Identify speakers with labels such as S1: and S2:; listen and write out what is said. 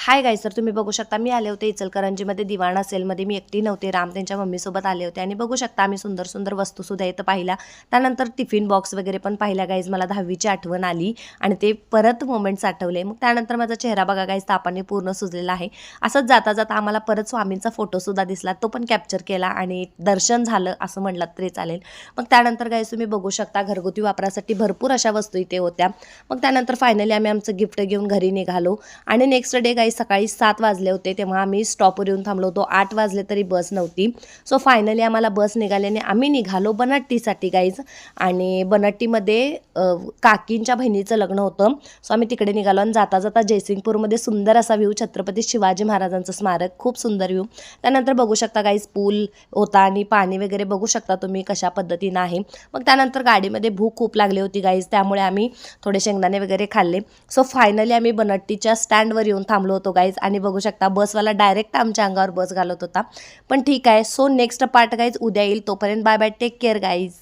S1: Hi guys, तर तुम्ही बघू शकता मी आले होते इचलकरंजीमध्ये दिवाणा सेलमध्ये. मी एकटी नव्हते, राम त्यांच्या मम्मीसोबत आले होते आणि बघू शकता आम्ही सुंदर सुंदर वस्तूसुद्धा इथं पाहिल्या. त्यानंतर टिफिन बॉक्स वगैरे पण पाहिल्या गाईज. मला 10वीची आठवण आली आणि ते परत मोमेंट्स आठवले. मग त्यानंतर माझा चेहरा बघा गाईज, तापाने पूर्ण सुजलेला आहे. असंच जाता जाता आम्हाला परत स्वामींचा फोटोसुद्धा दिसला, तो पण कॅप्चर केला आणि दर्शन झालं असं म्हटलं तरी चालेल. मग त्यानंतर गाईज तुम्ही बघू शकता घरगुती वापरासाठी भरपूर अशा वस्तू इथे होत्या. मग त्यानंतर फायनली आम्ही आमचं गिफ्ट घेऊन घरी निघालो आणि नेक्स्ट डे गाईज सकाळी 7 वाजले होते, तेव्हा आम्ही स्टॉपवर येऊन थांबलो होतो. 8 वाजले तरी बस नव्हती. सो फायनली आम्हाला बस निघाल्याने आम्ही निघालो बनट्टीसाठी गाईज. आणि बनट्टीमध्ये काकींच्या बहिणीचं लग्न होतं. सो आम्ही तिकडे निघालो आणि जाता जाता जयसिंगपूरमध्ये सुंदर असा व्ह्यू, छत्रपती शिवाजी महाराजांचं स्मारक, खूप सुंदर व्ह्यू. त्यानंतर बघू शकता गाईज पूल होता आणि पाणी वगैरे बघू शकता तुम्ही कशा पद्धतीनं आहे. मग त्यानंतर गाडीमध्ये भूक खूप लागली होती गाईज, त्यामुळे आम्ही थोडे शेंगदाणे वगैरे खाल्ले. सो फायनली आम्ही बनट्टीच्या स्टँडवर येऊन थांबलो होतो गाईज आणि बघू शकता बसवाला डायरेक्ट आमच्या अंगावर बस घालत होता. पण ठीक आहे. सो नेक्स्ट पार्ट गाईज उद्या येईल. तोपर्यंत bye bye, take care guys.